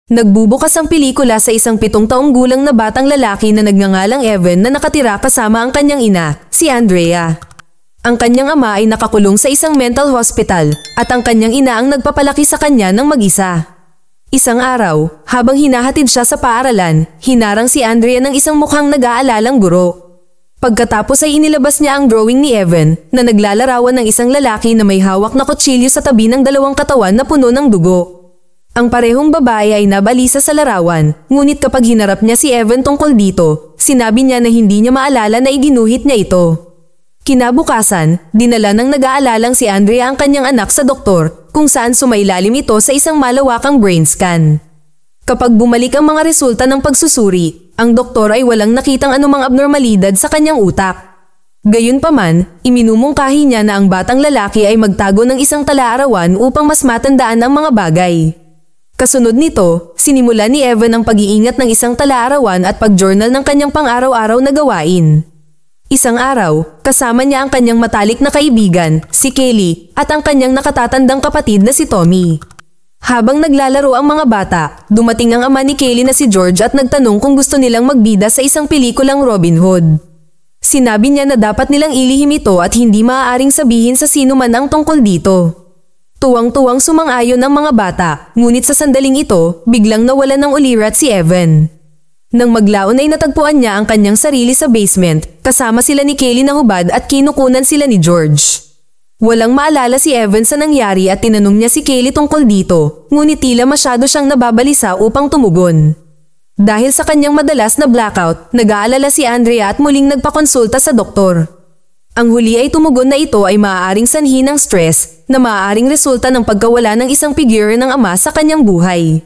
Nagbubukas ang pelikula sa isang 7 taong gulang na batang lalaki na nagngangalang Evan na nakatira kasama ang kanyang ina, si Andrea. Ang kanyang ama ay nakakulong sa isang mental hospital at ang kanyang ina ang nagpapalaki sa kanya ng mag-isa. Isang araw, habang hinahatid siya sa paaralan, hinarang si Andrea ng isang mukhang nag-aalalang guro. Pagkatapos ay inilabas niya ang drawing ni Evan na naglalarawan ng isang lalaki na may hawak na kutsilyo sa tabi ng 2 katawan na puno ng dugo. Ang parehong babae ay nabalisa sa larawan, ngunit kapag hinarap niya si Evan tungkol dito, sinabi niya na hindi niya maalala na iginuhit niya ito. Kinabukasan, dinala ng nag-aalalang si Andrea ang kanyang anak sa doktor, kung saan sumailalim ito sa isang malawakang brain scan. Kapag bumalik ang mga resulta ng pagsusuri, ang doktor ay walang nakitang anumang abnormalidad sa kanyang utak. Gayunpaman, iminumungkahi niya na ang batang lalaki ay magtago ng isang talaarawan upang mas matandaan ang mga bagay. Kasunod nito, sinimula ni Evan ang pag-iingat ng isang talaarawan at pag-journal ng kanyang pang-araw-araw na gawain. Isang araw, kasama niya ang kanyang matalik na kaibigan, si Kelly, at ang kanyang nakatatandang kapatid na si Tommy. Habang naglalaro ang mga bata, dumating ang ama ni Kelly na si George at nagtanong kung gusto nilang magbida sa isang pelikulang Robin Hood. Sinabi niya na dapat nilang ilihim ito at hindi maaaring sabihin sa sino man ang tungkol dito. Tuwang-tuwang sumang-ayon ang mga bata, ngunit sa sandaling ito, biglang nawalan ng ulirat si Evan. Nang maglaon ay natagpuan niya ang kanyang sarili sa basement, kasama sila ni Kelly na hubad at kinukunan sila ni George. Walang maalala si Evan sa nangyari at tinanong niya si Kelly tungkol dito, ngunit tila masyado siyang nababalisa upang tumugon. Dahil sa kanyang madalas na blackout, nag-aalala si Andrea at muling nagpakonsulta sa doktor. Ang huli ay tumugon na ito ay maaaring sanhi ng stress na maaaring resulta ng pagkawala ng isang figure ng ama sa kanyang buhay.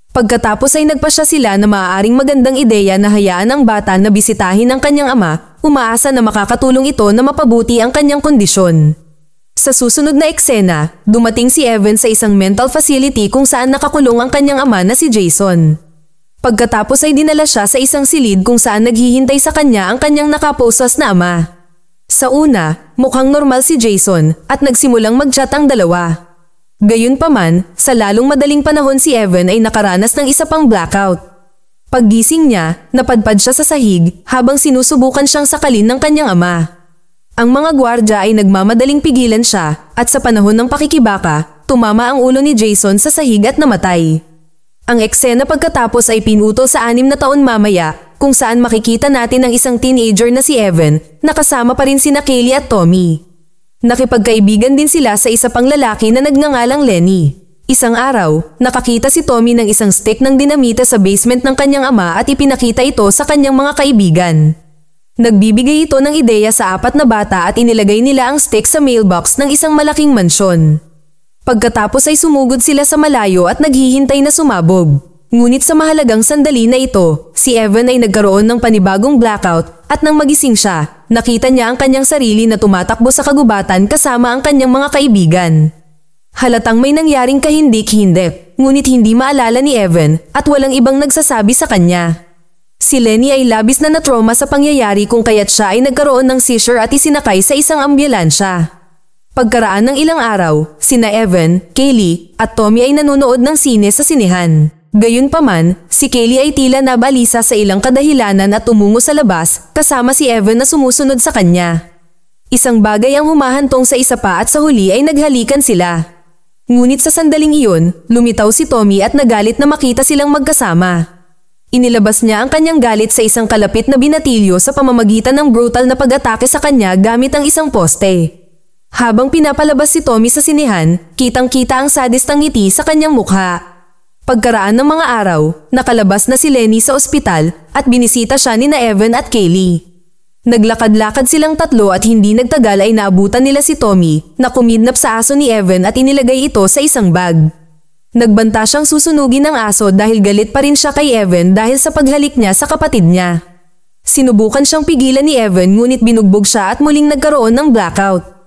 Pagkatapos ay nagpasya sila na maaaring magandang ideya na hayaan ang bata na bisitahin ang kanyang ama, umaasa na makakatulong ito na mapabuti ang kanyang kondisyon. Sa susunod na eksena, dumating si Evan sa isang mental facility kung saan nakakulong ang kanyang ama na si Jason. Pagkatapos ay dinala siya sa isang silid kung saan naghihintay sa kanya ang kanyang nakaposas na ama. Sa una, mukhang normal si Jason at nagsimulang mag-chat ang dalawa. Gayunpaman, sa lalong madaling panahon si Evan ay nakaranas ng isa pang blackout. Paggising niya, napadpad siya sa sahig habang sinusubukan siyang sakalin ng kanyang ama. Ang mga gwardya ay nagmamadaling pigilan siya at sa panahon ng pakikibaka, tumama ang ulo ni Jason sa sahig at namatay. Ang eksena pagkatapos ay pinutol sa 6 na taon mamaya, kung saan makikita natin ang isang teenager na si Evan na kasama pa rin sina Kelly at Tommy. Nakipagkaibigan din sila sa isa pang lalaki na nagngangalang Lenny. Isang araw, nakakita si Tommy ng isang stick ng dinamita sa basement ng kanyang ama at ipinakita ito sa kanyang mga kaibigan. Nagbibigay ito ng ideya sa 4 na bata at inilagay nila ang stick sa mailbox ng isang malaking mansyon. Pagkatapos ay sumugod sila sa malayo at naghihintay na sumabog. Ngunit sa mahalagang sandali na ito, si Evan ay nagkaroon ng panibagong blackout at nang magising siya, nakita niya ang kanyang sarili na tumatakbo sa kagubatan kasama ang kanyang mga kaibigan. Halatang may nangyaring kahindik-hindik, ngunit hindi maalala ni Evan at walang ibang nagsasabi sa kanya. Si Lenny ay labis na natrauma sa pangyayari kung kaya't siya ay nagkaroon ng seizure at isinakay sa isang ambulansya. Pagkaraan ng ilang araw, sina Evan, Kelly at Tommy ay nanonood ng sine sa sinehan. Gayunpaman, si Kelly ay tila nabalisa sa ilang kadahilanan at tumungo sa labas, kasama si Evan na sumusunod sa kanya. Isang bagay ang humahantong sa isa pa at sa huli ay naghalikan sila. Ngunit sa sandaling iyon, lumitaw si Tommy at nagalit na makita silang magkasama. Inilabas niya ang kanyang galit sa isang kalapit na binatilyo sa pamamagitan ng brutal na pag-atake sa kanya gamit ang isang poste. Habang pinapalabas si Tommy sa sinehan, kitang-kita ang sadistang ngiti sa kanyang mukha. Pagkaraan ng mga araw, nakalabas na si Lenny sa ospital at binisita siya ni Evan at Kelly. Naglakad-lakad silang tatlo at hindi nagtagal ay naabutan nila si Tommy na kumidnap sa aso ni Evan at inilagay ito sa isang bag. Nagbanta siyang susunugin ng aso dahil galit pa rin siya kay Evan dahil sa paghalik niya sa kapatid niya. Sinubukan siyang pigilan ni Evan ngunit binugbog siya at muling nagkaroon ng blackout.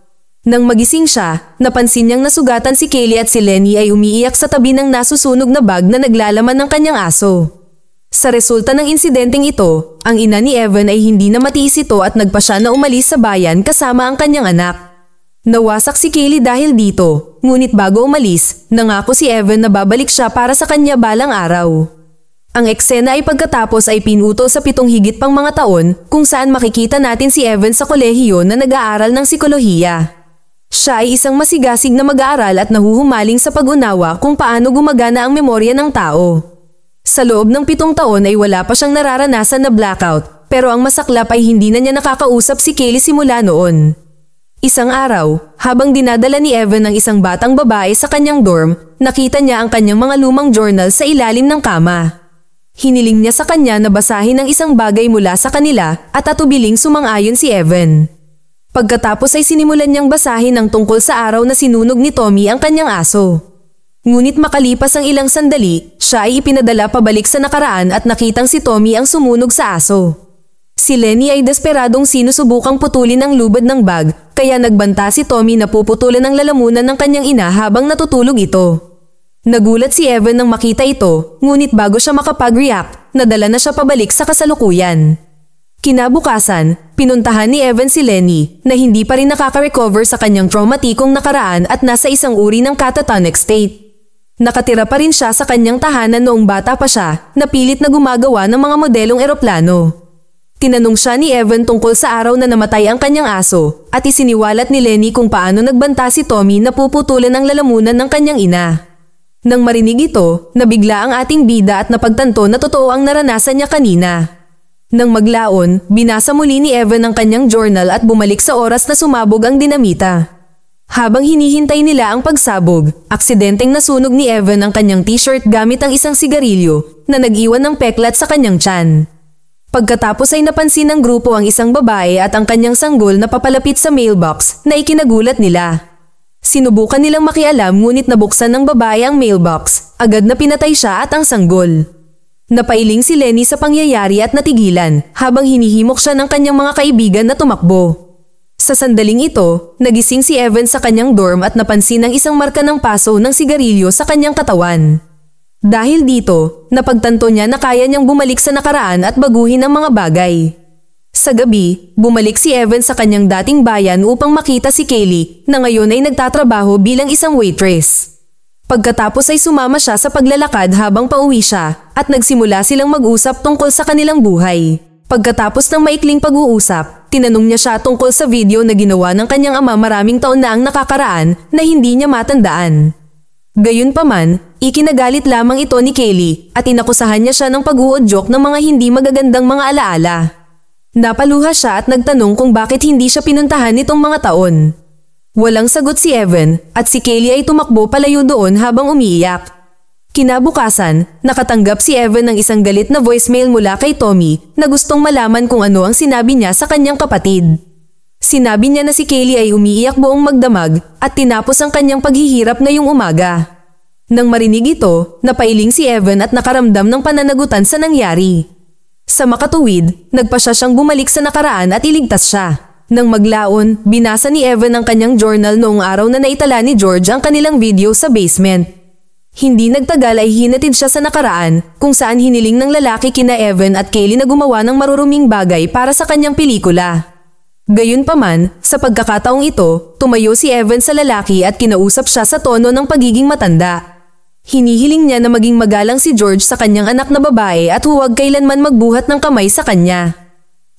Nang magising siya, napansin niyang nasugatan si Kelly at si Lenny ay umiiyak sa tabi ng nasusunog na bag na naglalaman ng kanyang aso. Sa resulta ng insidenteng ito, ang ina ni Evan ay hindi na matiis ito at nagpa siya na umalis sa bayan kasama ang kanyang anak. Nawasak si Kaylee dahil dito, ngunit bago umalis, nangako si Evan na babalik siya para sa kanya balang araw. Ang eksena ay pagkatapos ay pinuto sa 7 higit pang mga taon kung saan makikita natin si Evan sa kolehiyo na nag-aaral ng psikolohiya. Siya ay isang masigasig na mag-aaral at nahuhumaling sa pag-unawa kung paano gumagana ang memorya ng tao. Sa loob ng 7 taon ay wala pa siyang nararanasan na blackout, pero ang masaklap ay hindi na niya nakakausap si Kaylee simula noon. Isang araw, habang dinadala ni Evan ang isang batang babae sa kanyang dorm, nakita niya ang kanyang mga lumang journal sa ilalim ng kama. Hiniling niya sa kanya na basahin ang isang bagay mula sa kanila at atubiling sumang-ayon si Evan. Pagkatapos ay sinimulan niyang basahin ang tungkol sa araw na sinunog ni Tommy ang kanyang aso. Ngunit makalipas ang ilang sandali, siya ay ipinadala pabalik sa nakaraan at nakitang si Tommy ang sumunog sa aso. Si Lenny ay desperadong sinusubukang putulin ang lubad ng bag, kaya nagbanta si Tommy na puputulan ang lalamunan ng kanyang ina habang natutulog ito. Nagulat si Evan nang makita ito, ngunit bago siya makapag-react, nadala na siya pabalik sa kasalukuyan. Kinabukasan, pinuntahan ni Evan si Lenny na hindi pa rin nakaka-recover sa kanyang traumatikong nakaraan at nasa isang uri ng catatonic state. Nakatira pa rin siya sa kanyang tahanan noong bata pa siya, na pilit na gumagawa ng mga modelong eroplano. Tinanong siya ni Evan tungkol sa araw na namatay ang kanyang aso at isiniwalat ni Lenny kung paano nagbanta si Tommy na puputulan ang lalamunan ng kanyang ina. Nang marinig ito, nabigla ang ating bida at napagtanto na totoo ang naranasan niya kanina. Nang maglaon, binasa muli ni Evan ang kanyang journal at bumalik sa oras na sumabog ang dinamita. Habang hinihintay nila ang pagsabog, aksidenteng nasunog ni Evan ang kanyang t-shirt gamit ang isang sigarilyo na nag-iwan ng peklat sa kanyang tiyan. Pagkatapos ay napansin ng grupo ang isang babae at ang kanyang sanggol na papalapit sa mailbox na ikinagulat nila. Sinubukan nilang makialam ngunit nabuksan ng babae ang mailbox, agad na pinatay siya at ang sanggol. Napailing si Lenny sa pangyayari at natigilan habang hinihimok siya ng kanyang mga kaibigan na tumakbo. Sa sandaling ito, nagising si Evan sa kanyang dorm at napansin ang isang marka ng paso ng sigarilyo sa kanyang katawan. Dahil dito, napagtanto niya na kaya niyang bumalik sa nakaraan at baguhin ang mga bagay. Sa gabi, bumalik si Evan sa kanyang dating bayan upang makita si Kaylee na ngayon ay nagtatrabaho bilang isang waitress. Pagkatapos ay sumama siya sa paglalakad habang pauwi siya at nagsimula silang mag-usap tungkol sa kanilang buhay. Pagkatapos ng maikling pag-uusap, tinanong niya siya tungkol sa video na ginawa ng kanyang ama maraming taon na ang nakakaraan na hindi niya matandaan. Gayunpaman, ikinagalit lamang ito ni Kaylee at inakusahan niya siya ng pag-uudyok ng mga hindi magagandang mga alaala. Napaluha siya at nagtanong kung bakit hindi siya pinuntahan nitong mga taon. Walang sagot si Evan at si Kaylee ay tumakbo palayo doon habang umiiyak. Kinabukasan, nakatanggap si Evan ng isang galit na voicemail mula kay Tommy na gustong malaman kung ano ang sinabi niya sa kanyang kapatid. Sinabi niya na si Kaylee ay umiiyak buong magdamag at tinapos ang kanyang paghihirap ngayong umaga. Nang marinig ito, napailing si Evan at nakaramdam ng pananagutan sa nangyari. Sa makatuwid, nagpasya siyang bumalik sa nakaraan at iligtas siya. Nang maglaon, binasa ni Evan ang kanyang journal noong araw na naitala ni George ang kanilang video sa basement. Hindi nagtagal ay hinatid siya sa nakaraan kung saan hiniling ng lalaki kina Evan at Kaylee na gumawa ng maruruming bagay para sa kanyang pelikula. Gayunpaman, sa pagkakataong ito, tumayo si Evan sa lalaki at kinausap siya sa tono ng pagiging matanda. Hinihiling niya na maging magalang si George sa kanyang anak na babae at huwag kailanman magbuhat ng kamay sa kanya.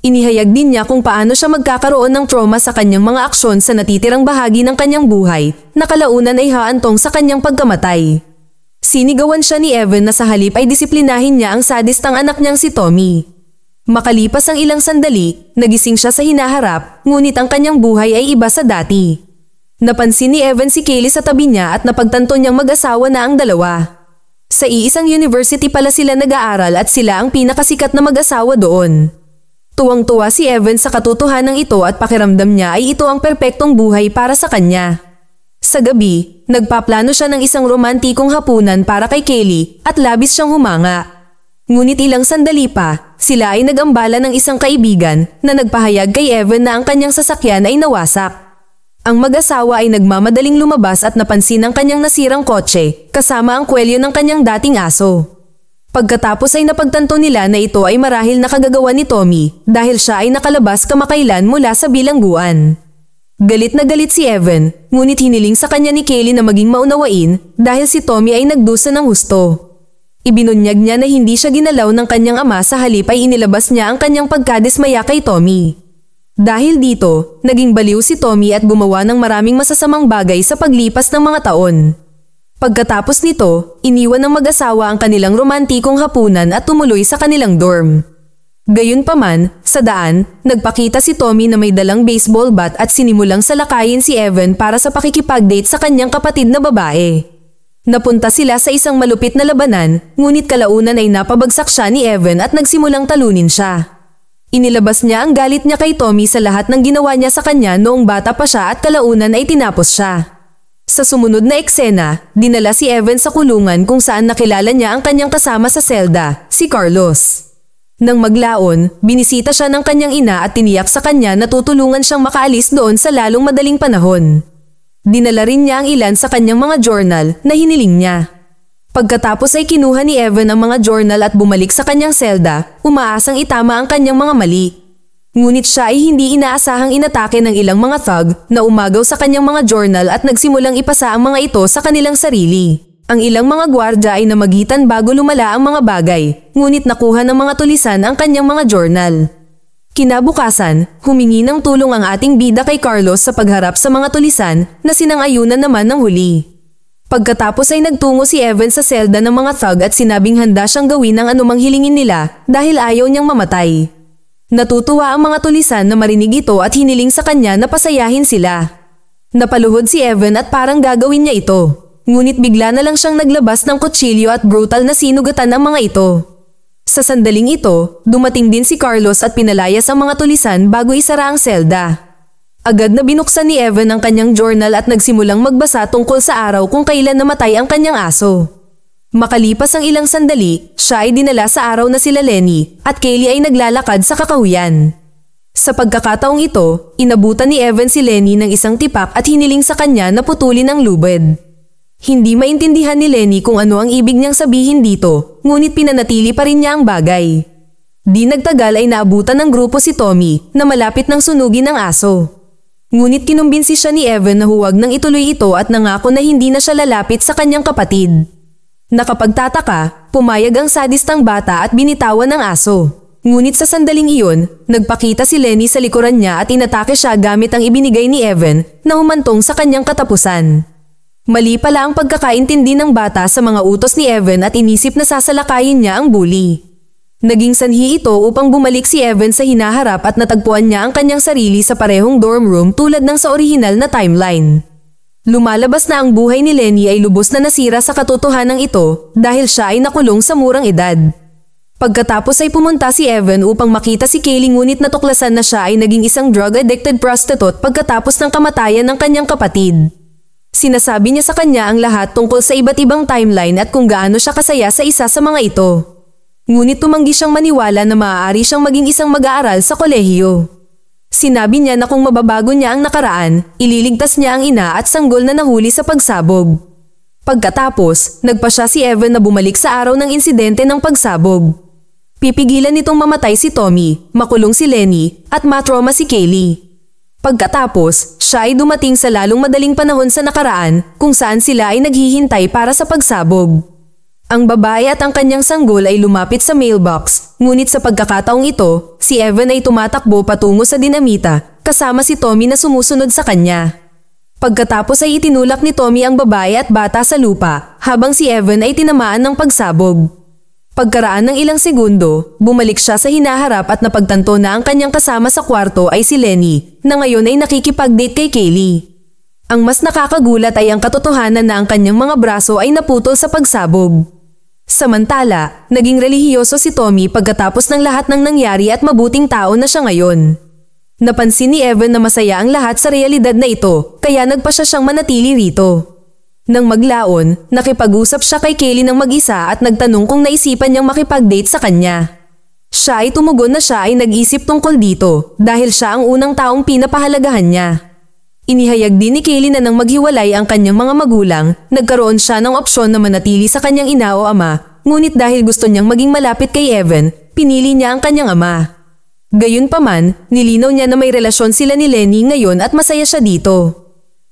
Inihayag din niya kung paano siya magkakaroon ng trauma sa kanyang mga aksyon sa natitirang bahagi ng kanyang buhay na kalaunan ay haantong sa kanyang pagkamatay. Sinigawan siya ni Evan na sa halip ay disiplinahin niya ang sadistang anak niyang si Tommy. Makalipas ang ilang sandali, nagising siya sa hinaharap, ngunit ang kanyang buhay ay iba sa dati. Napansin ni Evan si Kaylee sa tabi niya at napagtanto niyang mag-asawa na ang dalawa. Sa iisang university pala sila nag-aaral at sila ang pinakasikat na mag-asawa doon. Tuwang-tuwa si Evan sa katotohanan ito at pakiramdam niya ay ito ang perpektong buhay para sa kanya. Sa gabi, nagpaplano siya ng isang romantikong hapunan para kay Kaylee at labis siyang humanga. Ngunit ilang sandali pa, sila ay nag-ambala ng isang kaibigan na nagpahayag kay Evan na ang kanyang sasakyan ay nawasak. Ang mag-asawa ay nagmamadaling lumabas at napansin ang kanyang nasirang kotse kasama ang kwelyo ng kanyang dating aso. Pagkatapos ay napagtanto nila na ito ay marahil nakagagawa ni Tommy dahil siya ay nakalabas kamakailan mula sa bilangguan. Galit na galit si Evan, ngunit hiniling sa kanya ni Kaylee na maging maunawain dahil si Tommy ay nagdusa ng husto. Ibinunyag niya na hindi siya ginalaw ng kanyang ama, sa halip ay inilabas niya ang kanyang pagkadismaya kay Tommy. Dahil dito, naging baliw si Tommy at gumawa ng maraming masasamang bagay sa paglipas ng mga taon. Pagkatapos nito, iniwan ng mag-asawa ang kanilang romantikong hapunan at tumuloy sa kanilang dorm. Gayunpaman, sa daan, nagpakita si Tommy na may dalang baseball bat at sinimulang salakayin si Evan para sa pakikipag-date sa kanyang kapatid na babae. Napunta sila sa isang malupit na labanan, ngunit kalaunan ay napabagsak siya ni Evan at nagsimulang talunin siya. Inilabas niya ang galit niya kay Tommy sa lahat ng ginawa niya sa kanya noong bata pa siya at kalaunan ay tinapos siya. Sa sumunod na eksena, dinala si Evan sa kulungan kung saan nakilala niya ang kanyang kasama sa selda, si Carlos. Nang maglaon, binisita siya ng kanyang ina at tiniyak sa kanya na tutulungan siyang makaalis doon sa lalong madaling panahon. Dinala rin niya ang ilan sa kanyang mga journal na hiniling niya. Pagkatapos ay kinuha ni Evan ang mga journal at bumalik sa kanyang selda, umaasang itama ang kanyang mga mali. Ngunit siya ay hindi inaasahang inatake ng ilang mga thug na umagaw sa kanyang mga journal at nagsimulang ipasa ang mga ito sa kanilang sarili. Ang ilang mga gwardya ay namagitan bago lumala ang mga bagay, ngunit nakuha ng mga tulisan ang kanyang mga journal. Kinabukasan, humingi ng tulong ang ating bida kay Carlos sa pagharap sa mga tulisan na sinang-ayunan naman ng huli. Pagkatapos ay nagtungo si Evan sa selda ng mga thug at sinabing handa siyang gawin ang anumang hilingin nila dahil ayaw niyang mamatay. Natutuwa ang mga tulisan na marinig ito at hiniling sa kanya na pasayahin sila. Napaluhod si Evan at parang gagawin niya ito. Ngunit bigla na lang siyang naglabas ng kutsilyo at brutal na sinugatan ang mga ito. Sa sandaling ito, dumating din si Carlos at pinalayas ang mga tulisan bago isara ang selda. Agad na binuksan ni Evan ang kanyang journal at nagsimulang magbasa tungkol sa araw kung kailan namatay ang kanyang aso. Makalipas ang ilang sandali, siya ay dinala sa araw na sila Lenny at Kaylee ay naglalakad sa kakahuyan. Sa pagkakataong ito, inabutan ni Evan si Lenny ng isang tipak at hiniling sa kanya na putulin ang lubid. Hindi maintindihan ni Lenny kung ano ang ibig niyang sabihin dito, ngunit pinanatili pa rin niya ang bagay. Di nagtagal ay naabutan ng grupo si Tommy na malapit ng sunugin ang aso. Ngunit kinumbinsi siya ni Evan na huwag nang ituloy ito at nangako na hindi na siya lalapit sa kanyang kapatid. Nakapagtataka, pumayag ang sadistang bata at binitawan ang aso. Ngunit sa sandaling iyon, nagpakita si Lenny sa likuran niya at inatake siya gamit ang ibinigay ni Evan na humantong sa kanyang katapusan. Mali pala ang pagkakaintindi ng bata sa mga utos ni Evan at inisip na sasalakayin niya ang bully. Naging sanhi ito upang bumalik si Evan sa hinaharap at natagpuan niya ang kanyang sarili sa parehong dorm room tulad ng sa orihinal na timeline. Lumalabas na ang buhay ni Lenny ay lubos na nasira sa katotohanan ito dahil siya ay nakulong sa murang edad. Pagkatapos ay pumunta si Evan upang makita si Kaylee, ngunit natuklasan na siya ay naging isang drug-addicted prostitute pagkatapos ng kamatayan ng kanyang kapatid. Sinasabi niya sa kanya ang lahat tungkol sa iba't ibang timeline at kung gaano siya kasaya sa isa sa mga ito. Ngunit tumanggi siyang maniwala na maaari siyang maging isang mag-aaral sa kolehiyo. Sinabi niya na kung mababago niya ang nakaraan, ililigtas niya ang ina at sanggol na nahuli sa pagsabog. Pagkatapos, nagpasya si Evan na bumalik sa araw ng insidente ng pagsabog. Pipigilan nitong mamatay si Tommy, makulong si Lenny, at matrauma si Kaylee. Pagkatapos, siya ay dumating sa lalong madaling panahon sa nakaraan kung saan sila ay naghihintay para sa pagsabog. Ang babae at ang kanyang sanggol ay lumapit sa mailbox, ngunit sa pagkakataong ito, si Evan ay tumatakbo patungo sa dinamita kasama si Tommy na sumusunod sa kanya. Pagkatapos ay itinulak ni Tommy ang babae at bata sa lupa habang si Evan ay tinamaan ng pagsabog. Pagkaraan ng ilang segundo, bumalik siya sa hinaharap at napagtanto na ang kanyang kasama sa kwarto ay si Lenny, na ngayon ay nakikipag-date kay Kaylee. Ang mas nakakagulat ay ang katotohanan na ang kanyang mga braso ay naputol sa pagsabog. Samantala, naging relihiyoso si Tommy pagkatapos ng lahat ng nangyari at mabuting tao na siya ngayon. Napansin ni Evan na masaya ang lahat sa realidad na ito, kaya nagpasya siyang manatili rito. Nang maglaon, nakipag-usap siya kay Kaylee ng mag-isa at nagtanong kung naisipan niyang makipag-date sa kanya. Siya ay tumugon na siya ay nag-isip tungkol dito dahil siya ang unang taong pinapahalagahan niya. Inihayag din ni Kaylee na nang maghiwalay ang kanyang mga magulang, nagkaroon siya ng opsyon na manatili sa kanyang ina o ama, ngunit dahil gusto niyang maging malapit kay Evan, pinili niya ang kanyang ama. Gayunpaman, nilinaw niya na may relasyon sila ni Lenny ngayon at masaya siya dito.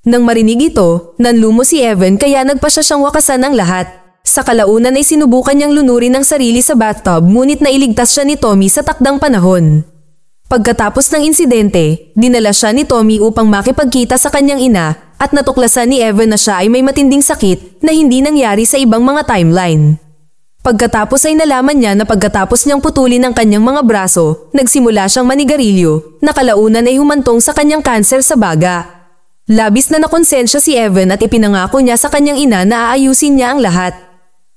Nang marinig ito, nanlumo si Evan kaya nagpa siya siyang wakasan ang lahat. Sa kalaunan ay sinubukan niyang lunurin ang sarili sa bathtub ngunit nailigtas siya ni Tommy sa takdang panahon. Pagkatapos ng insidente, dinala siya ni Tommy upang makipagkita sa kanyang ina at natuklasan ni Evan na siya ay may matinding sakit na hindi nangyari sa ibang mga timeline. Pagkatapos ay nalaman niya na pagkatapos niyang putulin ang kanyang mga braso, nagsimula siyang manigarilyo, na kalaunan ay humantong sa kanyang kanser sa baga. Labis na nakonsensya si Evan at ipinangako niya sa kanyang ina na aayusin niya ang lahat.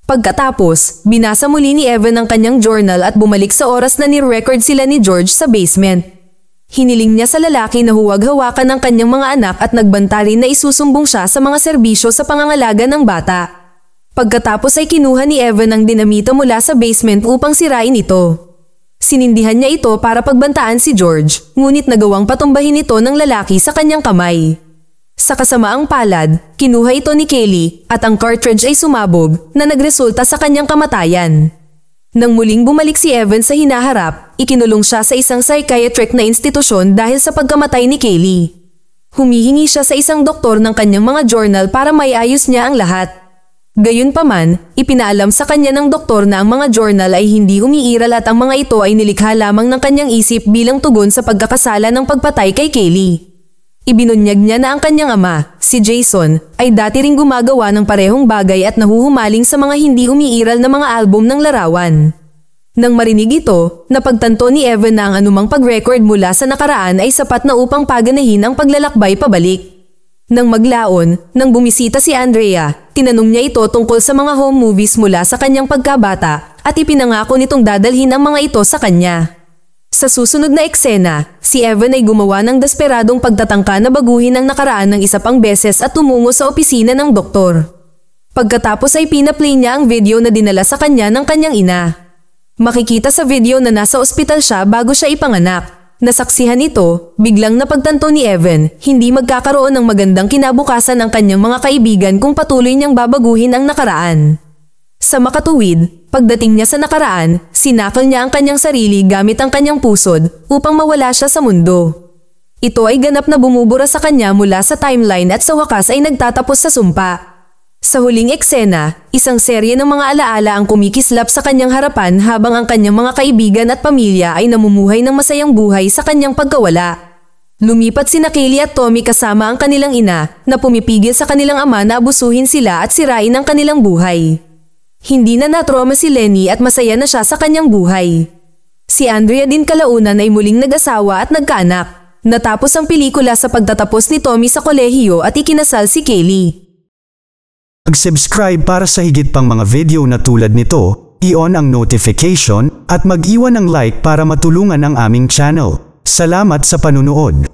Pagkatapos, binasa muli ni Evan ang kanyang journal at bumalik sa oras na ni-record sila ni George sa basement. Hiniling niya sa lalaki na huwag hawakan ang kanyang mga anak at nagbanta rin na isusumbong siya sa mga serbisyo sa pangangalaga ng bata. Pagkatapos ay kinuha ni Evan ang dinamita mula sa basement upang sirain ito. Sinindihan niya ito para pagbantaan si George, ngunit nagawang patumbahin ito ng lalaki sa kanyang kamay. Sa kasamaang palad, kinuha ito ni Kelly at ang cartridge ay sumabog na nagresulta sa kanyang kamatayan. Nang muling bumalik si Evan sa hinaharap, ikinulong siya sa isang psychiatric na institusyon dahil sa pagkamatay ni Kelly. Humihingi siya sa isang doktor ng kanyang mga journal para maiayos niya ang lahat. Gayunpaman, ipinaalam sa kanya ng doktor na ang mga journal ay hindi umiiral at ang mga ito ay nilikha lamang ng kanyang isip bilang tugon sa pagkakasala ng pagpatay kay Kelly. Ibinunyag niya na ang kanyang ama, si Jason, ay dati ring gumagawa ng parehong bagay at nahuhumaling sa mga hindi umiiral na mga album ng larawan. Nang marinig ito, napagtanto ni Evan na ang anumang pag-record mula sa nakaraan ay sapat na upang paganahin ang paglalakbay pabalik. Nang maglaon, nang bumisita si Andrea, tinanong niya ito tungkol sa mga home movies mula sa kanyang pagkabata at ipinangako nitong dadalhin ang mga ito sa kanya. Sa susunod na eksena, si Evan ay gumawa ng desperadong pagtatangka na baguhin ang nakaraan ng isa pang beses at tumungo sa opisina ng doktor. Pagkatapos ay pinaplay niya ang video na dinala sa kanya ng kanyang ina. Makikita sa video na nasa ospital siya bago siya ipanganak. Nasaksihan ito, biglang napagtanto ni Evan, hindi magkakaroon ng magandang kinabukasan ang kanyang mga kaibigan kung patuloy niyang babaguhin ang nakaraan. Sa makatuwid, pagdating niya sa nakaraan, sinakal niya ang kanyang sarili gamit ang kanyang pusod upang mawala siya sa mundo. Ito ay ganap na bumubura sa kanya mula sa timeline at sa wakas ay nagtatapos sa sumpa. Sa huling eksena, isang serye ng mga alaala ang kumikislap sa kanyang harapan habang ang kanyang mga kaibigan at pamilya ay namumuhay ng masayang buhay sa kanyang pagkawala. Lumipat sina Kelly at Tommy kasama ang kanilang ina na pumipigil sa kanilang ama na abusuhin sila at sirain ang kanilang buhay. Hindi na natrauma si Lenny at masaya na siya sa kanyang buhay. Si Andrea din kalaunan ay muling nag-asawa at nagkaanak. Natapos ang pelikula sa pagtatapos ni Tommy sa kolehiyo at ikinasal si Kelly. Mag-subscribe para sa higit pang mga video na tulad nito, i-on ang notification at mag-iwan ng like para matulungan ang aming channel. Salamat sa panunood.